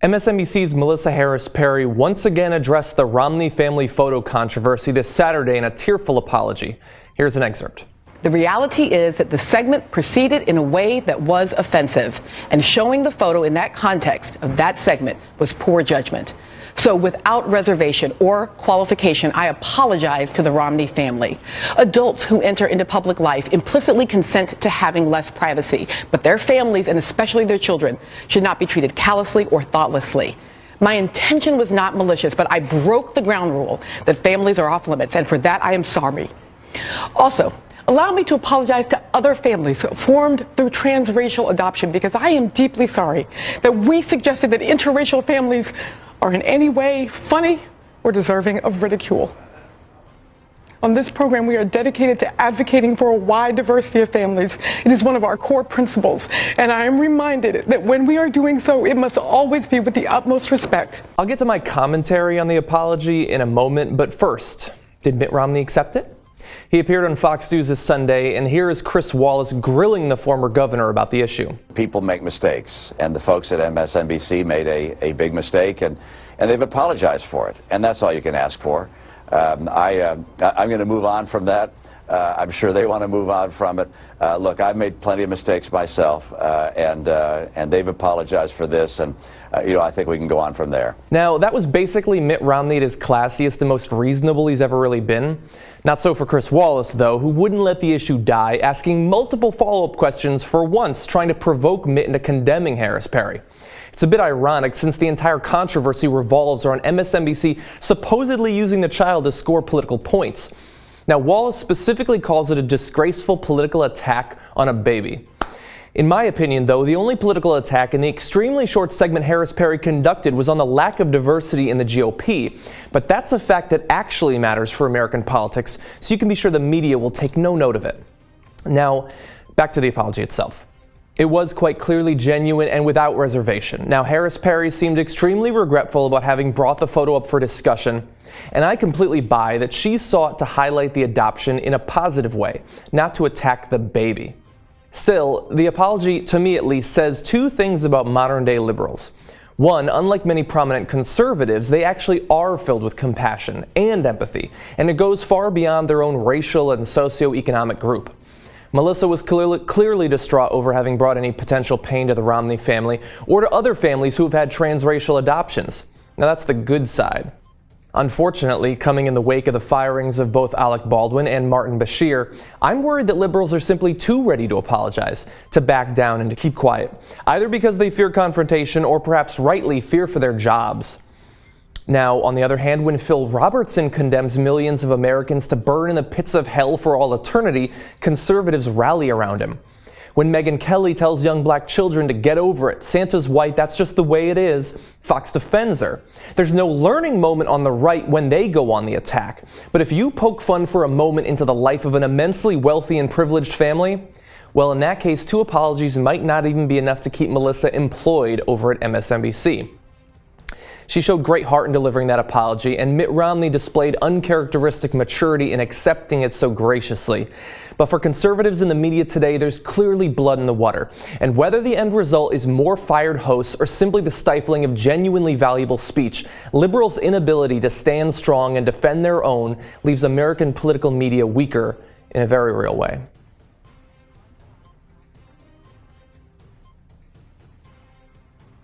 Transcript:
MSNBC's Melissa Harris Perry once again addressed the Romney family photo controversy this Saturday in a tearful apology. Here's an excerpt. The reality is that the segment proceeded in a way that was offensive, and showing the photo in that context of that segment was poor judgment. So without reservation or qualification, I apologize to the Romney family. Adults who enter into public life implicitly consent to having less privacy, but their families, and especially their children, should not be treated callously or thoughtlessly. My intention was not malicious, but I broke the ground rule that families are off limits, and for that I am sorry. Also, allow me to apologize to other families formed through transracial adoption, because I am deeply sorry that we suggested that interracial families are in any way funny or deserving of ridicule. On this program, we are dedicated to advocating for a wide diversity of families. It is one of our core principles, and I am reminded that when we are doing so, it must always be with the utmost respect. I'll get to my commentary on the apology in a moment, but first, did Mitt Romney accept it? He appeared on Fox News this Sunday, and here is Chris Wallace grilling the former governor about the issue. People make mistakes, and the folks at MSNBC made a big mistake, and they've apologized for it, and that's all you can ask for. I'm going to move on from that. I'm sure they want to move on from it. Look, I've made plenty of mistakes myself, and they've apologized for this, and I think we can go on from there. Now, that was basically Mitt Romney at his classiest and most reasonable he's ever really been. Not so for Chris Wallace, though, who wouldn't let the issue die, asking multiple follow-up questions, for once trying to provoke Mitt into condemning Harris Perry. It's a bit ironic, since the entire controversy revolves around MSNBC supposedly using the child to score political points. Now, Wallace specifically calls it a disgraceful political attack on a baby. In my opinion, though, the only political attack in the extremely short segment Harris Perry conducted was on the lack of diversity in the GOP. But that's a fact that actually matters for American politics, so you can be sure the media will take no note of it. Now, back to the apology itself. It was quite clearly genuine and without reservation. Now, Harris Perry seemed extremely regretful about having brought the photo up for discussion, and I completely buy that she sought to highlight the adoption in a positive way, not to attack the baby. Still, the apology, to me at least, says two things about modern-day liberals. One, unlike many prominent conservatives, they actually are filled with compassion and empathy, and it goes far beyond their own racial and socioeconomic group. Melissa was clearly distraught over having brought any potential pain to the Romney family or to other families who have had transracial adoptions. Now, that's the good side. Unfortunately, coming in the wake of the firings of both Alec Baldwin and Martin Bashir, I'm worried that liberals are simply too ready to apologize, to back down and to keep quiet, either because they fear confrontation or perhaps rightly fear for their jobs. Now, on the other hand, when Phil Robertson condemns millions of Americans to burn in the pits of hell for all eternity, conservatives rally around him. When Megyn Kelly tells young black children to get over it, Santa's white, that's just the way it is, Fox defends her. There's no learning moment on the right when they go on the attack. But if you poke fun for a moment into the life of an immensely wealthy and privileged family, well, in that case, two apologies might not even be enough to keep Melissa employed over at MSNBC. She showed great heart in delivering that apology, and Mitt Romney displayed uncharacteristic maturity in accepting it so graciously. But for conservatives in the media today, there's clearly blood in the water. And whether the end result is more fired hosts or simply the stifling of genuinely valuable speech, liberals' inability to stand strong and defend their own leaves American political media weaker in a very real way.